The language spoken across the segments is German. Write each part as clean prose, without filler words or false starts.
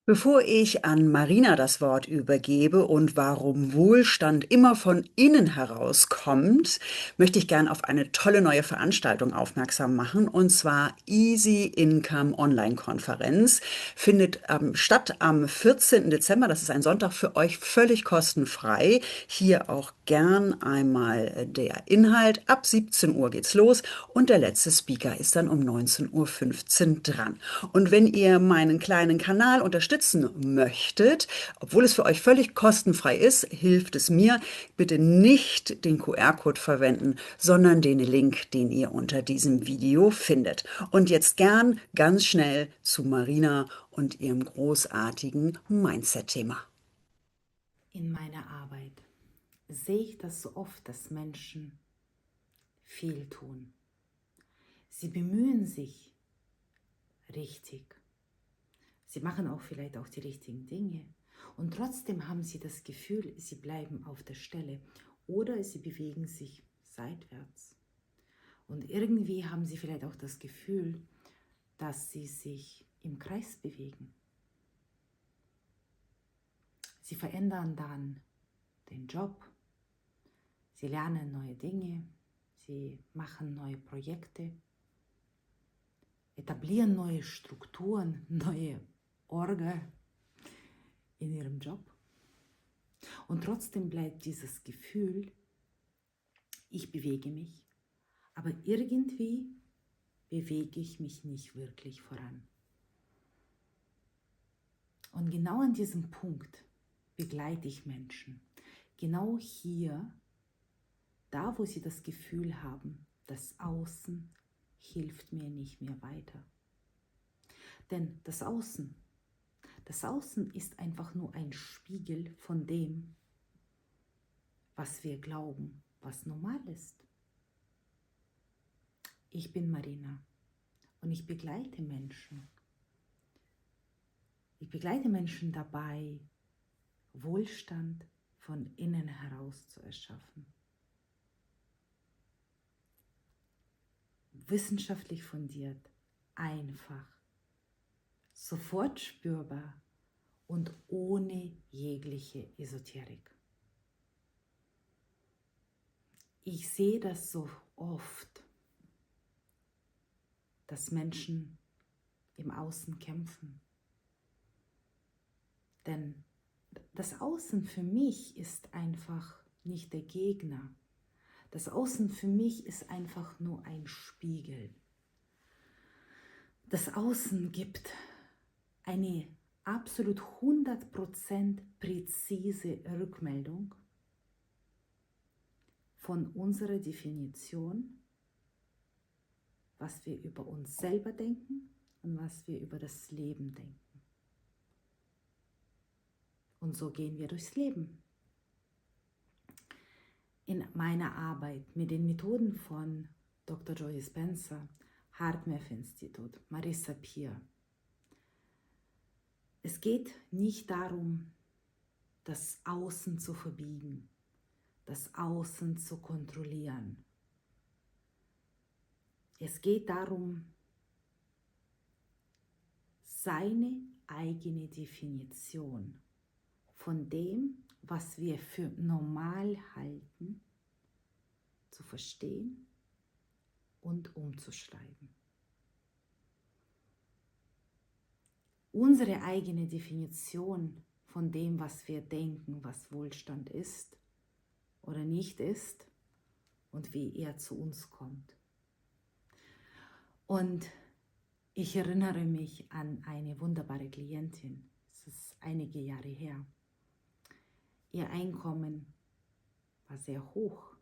Bevor ich an Marina das Wort übergebe und warum Wohlstand immer von innen herauskommt, möchte ich gern auf eine tolle neue Veranstaltung aufmerksam machen, und zwar Easy Income Online-Konferenz. Findet statt am 14. Dezember, das ist ein Sonntag, für euch völlig kostenfrei. Hier auch gern einmal der Inhalt. Ab 17 Uhr geht's los und der letzte Speaker ist dann um 19:15 Uhr dran. Und wenn ihr meinen kleinen Kanal unterstützen möchtet, obwohl es für euch völlig kostenfrei ist, hilft es mir, bitte nicht den QR-Code verwenden, sondern den Link, den ihr unter diesem Video findet. Und jetzt gern ganz schnell zu Marina und ihrem großartigen Mindset-Thema. In meiner Arbeit sehe ich das so oft, dass Menschen viel tun. Sie bemühen sich richtig. Sie machen auch vielleicht auch die richtigen Dinge. Und trotzdem haben sie das Gefühl, sie bleiben auf der Stelle oder sie bewegen sich seitwärts. Und irgendwie haben sie vielleicht auch das Gefühl, dass sie sich im Kreis bewegen. Sie verändern dann den Job, sie lernen neue Dinge, sie machen neue Projekte, etablieren neue Strukturen, neue Orga in ihrem Job. Und trotzdem bleibt dieses Gefühl, ich bewege mich, aber irgendwie bewege ich mich nicht wirklich voran. Und genau an diesem Punkt begleite ich Menschen. Genau hier, da wo sie das Gefühl haben, das Außen hilft mir nicht mehr weiter. Denn das Außen ist einfach nur ein Spiegel von dem, was wir glauben, was normal ist. Ich bin Marina und ich begleite Menschen. Ich begleite Menschen dabei, Wohlstand von innen heraus zu erschaffen. Wissenschaftlich fundiert, einfach, sofort spürbar und ohne jegliche Esoterik. Ich sehe das so oft, dass Menschen im Außen kämpfen. Denn das Außen für mich ist einfach nicht der Gegner. Das Außen für mich ist einfach nur ein Spiegel. Das Außen gibt eine absolut 100% präzise Rückmeldung von unserer Definition, was wir über uns selber denken und was wir über das Leben denken. Und so gehen wir durchs Leben. In meiner Arbeit mit den Methoden von Dr. Joe Dispenza, HeartMath-Institut, Marissa Peer. Es geht nicht darum, das Außen zu verbiegen, das Außen zu kontrollieren. Es geht darum, seine eigene Definition von dem, was wir für normal halten, zu verstehen und umzuschreiben. Unsere eigene Definition von dem, was wir denken, was Wohlstand ist oder nicht ist und wie er zu uns kommt. Und ich erinnere mich an eine wunderbare Klientin, es ist einige Jahre her. Ihr Einkommen war sehr hoch,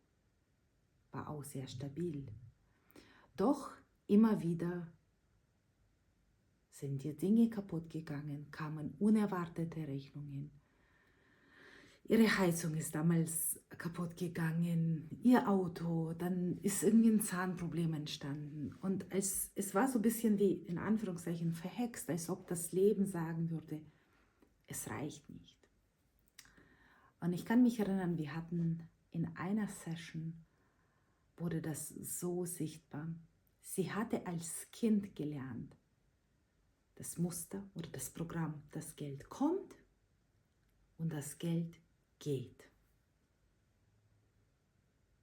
war auch sehr stabil. Doch immer wieder sind ihr Dinge kaputt gegangen, kamen unerwartete Rechnungen. Ihre Heizung ist damals kaputt gegangen, ihr Auto, dann ist irgendwie ein Zahnproblem entstanden. Und es war so ein bisschen wie, in Anführungszeichen, verhext, als ob das Leben sagen würde, es reicht nicht. Und ich kann mich erinnern, wir hatten in einer Session, wurde das so sichtbar. Sie hatte als Kind gelernt, das Muster oder das Programm, das Geld kommt und das Geld geht.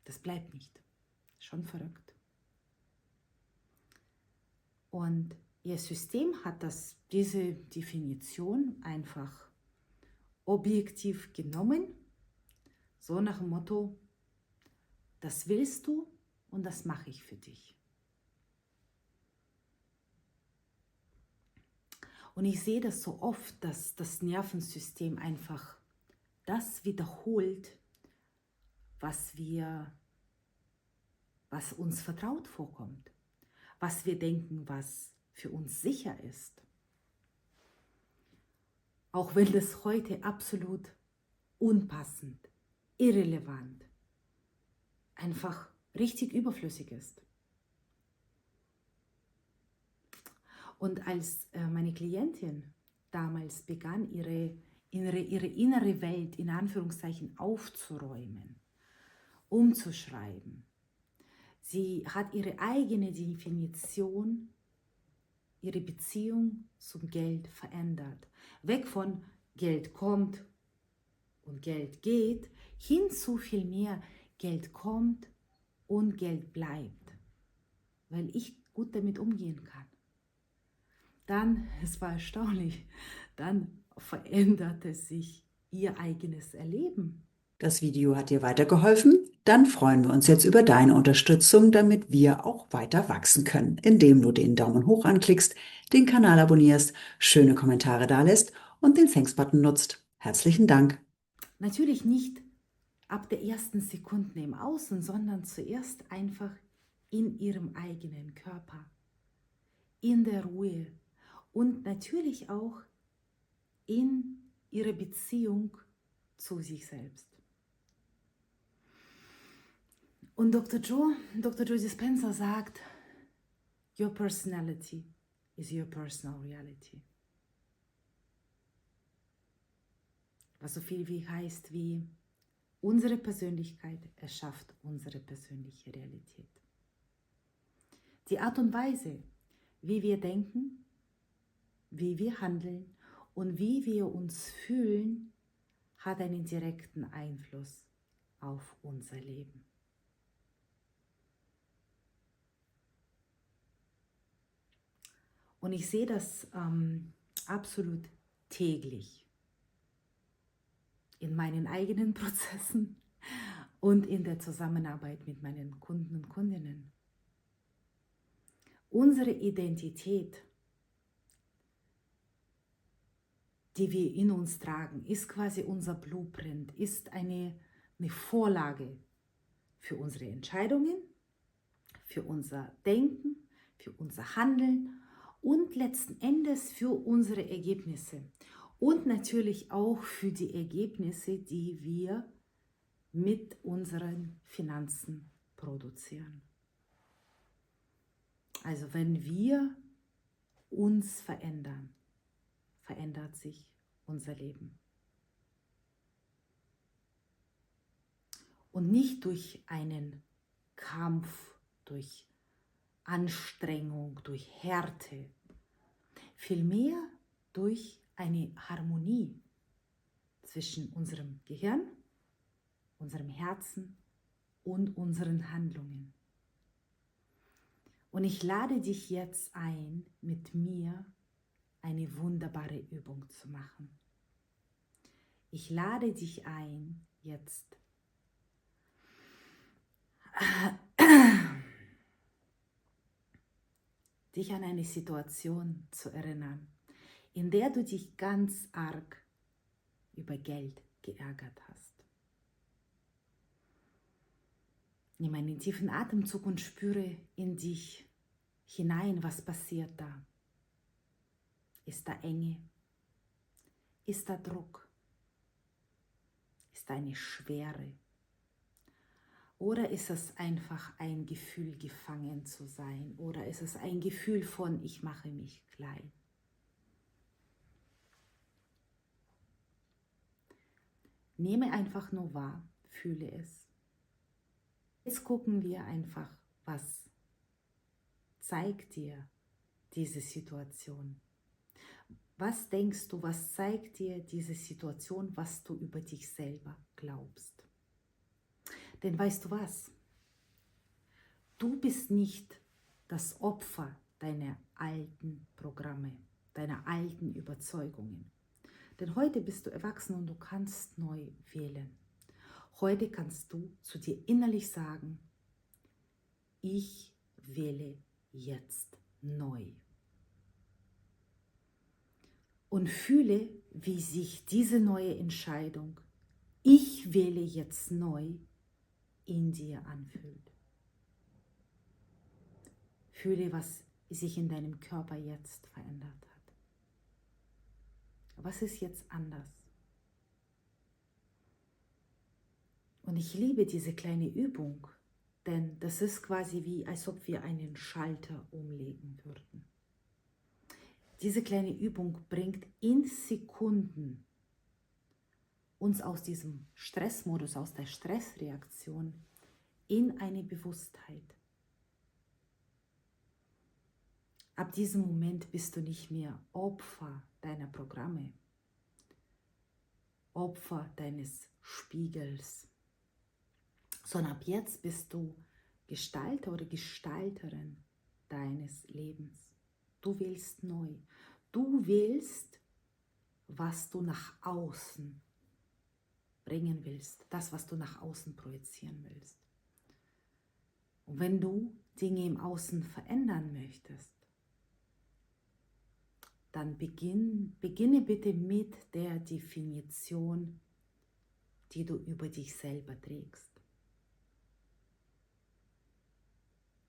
Das bleibt nicht. Schon verrückt. Und ihr System hat diese Definition einfach objektiv genommen, so nach dem Motto, das willst du und das mache ich für dich. Und ich sehe das so oft, dass das Nervensystem einfach das wiederholt, was uns vertraut vorkommt, was wir denken, was für uns sicher ist. Auch wenn das heute absolut unpassend, irrelevant, einfach richtig überflüssig ist. Und als meine Klientin damals begann, ihre innere Welt in Anführungszeichen aufzuräumen, umzuschreiben, sie hat ihre eigene Definition, ihre Beziehung zum Geld verändert. Weg von Geld kommt und Geld geht, hin zu viel mehr Geld kommt und Geld bleibt, weil ich gut damit umgehen kann. Dann, es war erstaunlich, dann veränderte sich ihr eigenes Erleben. Das Video hat dir weitergeholfen? Dann freuen wir uns jetzt über deine Unterstützung, damit wir auch weiter wachsen können, indem du den Daumen hoch anklickst, den Kanal abonnierst, schöne Kommentare dalässt und den Thanks-Button nutzt. Herzlichen Dank. Natürlich nicht ab der ersten Sekunde im Außen, sondern zuerst einfach in ihrem eigenen Körper, in der Ruhe und natürlich auch in ihrer Beziehung zu sich selbst. Und Dr. Joe Dispenza sagt, your personality is your personal reality. Was so viel wie heißt wie, unsere Persönlichkeit erschafft unsere persönliche Realität. Die Art und Weise, wie wir denken, wie wir handeln und wie wir uns fühlen, hat einen direkten Einfluss auf unser Leben. Und ich sehe das absolut täglich in meinen eigenen Prozessen und in der Zusammenarbeit mit meinen Kunden und Kundinnen. Unsere Identität, die wir in uns tragen, ist quasi unser Blueprint, ist eine Vorlage für unsere Entscheidungen, für unser Denken, für unser Handeln und letzten Endes für unsere Ergebnisse. Und natürlich auch für die Ergebnisse, die wir mit unseren Finanzen produzieren. Also wenn wir uns verändern, verändert sich unser Leben. Und nicht durch einen Kampf, durch Anstrengung, durch Härte, vielmehr durch eine Harmonie zwischen unserem Gehirn, unserem Herzen und unseren Handlungen. Und ich lade dich jetzt ein, mit mir eine wunderbare Übung zu machen. Ich lade dich ein, jetzt dich an eine Situation zu erinnern, in der du dich ganz arg über Geld geärgert hast. Nimm einen tiefen Atemzug und spüre in dich hinein, was passiert da. Ist da Enge? Ist da Druck? Ist da eine Schwere? Oder ist es einfach ein Gefühl, gefangen zu sein? Oder ist es ein Gefühl von, ich mache mich klein? Nehme einfach nur wahr, fühle es. Jetzt gucken wir einfach, was zeigt dir diese Situation? Was denkst du, was zeigt dir diese Situation, was du über dich selber glaubst? Denn weißt du was? Du bist nicht das Opfer deiner alten Programme, deiner alten Überzeugungen. Denn heute bist du erwachsen und du kannst neu wählen. Heute kannst du zu dir innerlich sagen, ich wähle jetzt neu. Und fühle, wie sich diese neue Entscheidung, ich wähle jetzt neu, in dir anfühlt. Fühle, was sich in deinem Körper jetzt verändert hat. Was ist jetzt anders? Und ich liebe diese kleine Übung, denn das ist quasi wie, als ob wir einen Schalter umlegen würden. Diese kleine Übung bringt in Sekunden uns aus diesem Stressmodus, aus der Stressreaktion in eine Bewusstheit. Ab diesem Moment bist du nicht mehr Opfer deiner Programme, Opfer deines Spiegels, sondern ab jetzt bist du Gestalter oder Gestalterin deines Lebens. Du wählst neu. Du wählst, was du nach außen bringen willst, das, was du nach außen projizieren willst. Und wenn du Dinge im Außen verändern möchtest, dann beginne bitte mit der Definition, die du über dich selber trägst.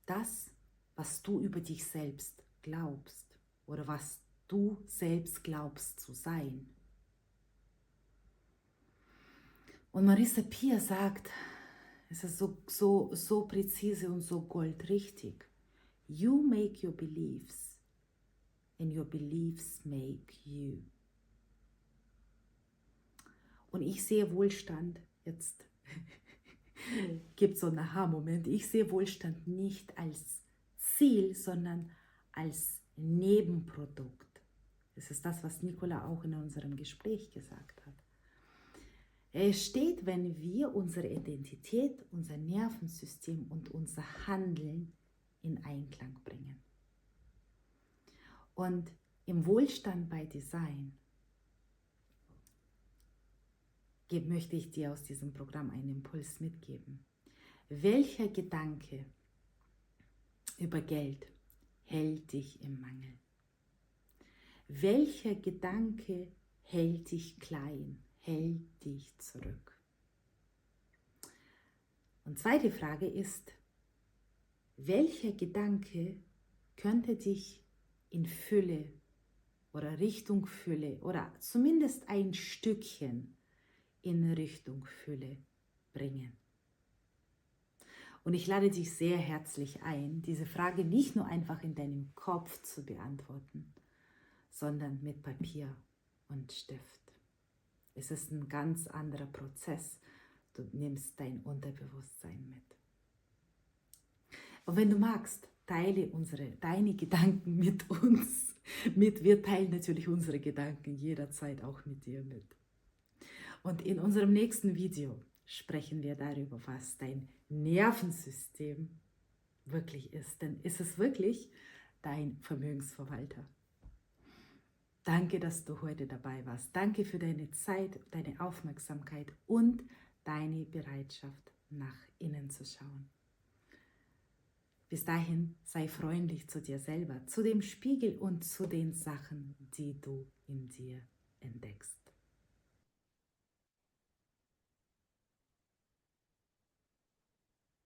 Das, was du über dich selbst glaubst oder was du selbst glaubst zu sein. Und Marisa Peer sagt, es ist so präzise und so goldrichtig. You make your beliefs and your beliefs make you. Und ich sehe Wohlstand, jetzt gibt es so einen Aha-Moment, ich sehe Wohlstand nicht als Ziel, sondern als Nebenprodukt. Das ist das, was Nicola auch in unserem Gespräch gesagt hat. Es steht, wenn wir unsere Identität, unser Nervensystem und unser Handeln in Einklang bringen. Und im Wohlstand bei Design möchte ich dir aus diesem Programm einen Impuls mitgeben. Welcher Gedanke über Geld hält dich im Mangel? Welcher Gedanke hält dich klein, hält dich zurück? Und zweite Frage ist, welcher Gedanke könnte dich in Fülle oder Richtung Fülle oder zumindest ein Stückchen in Richtung Fülle bringen? Und ich lade dich sehr herzlich ein, diese Frage nicht nur einfach in deinem Kopf zu beantworten, sondern mit Papier und Stift. Es ist ein ganz anderer Prozess. Du nimmst dein Unterbewusstsein mit. Und wenn du magst, teile deine Gedanken mit uns. Wir teilen natürlich unsere Gedanken jederzeit auch mit dir mit. Und in unserem nächsten Video sprechen wir darüber, was dein Nervensystem wirklich ist. Denn ist es wirklich dein Vermögensverwalter? Danke, dass du heute dabei warst. Danke für deine Zeit, deine Aufmerksamkeit und deine Bereitschaft, nach innen zu schauen. Bis dahin sei freundlich zu dir selber, zu dem Spiegel und zu den Sachen, die du in dir entdeckst.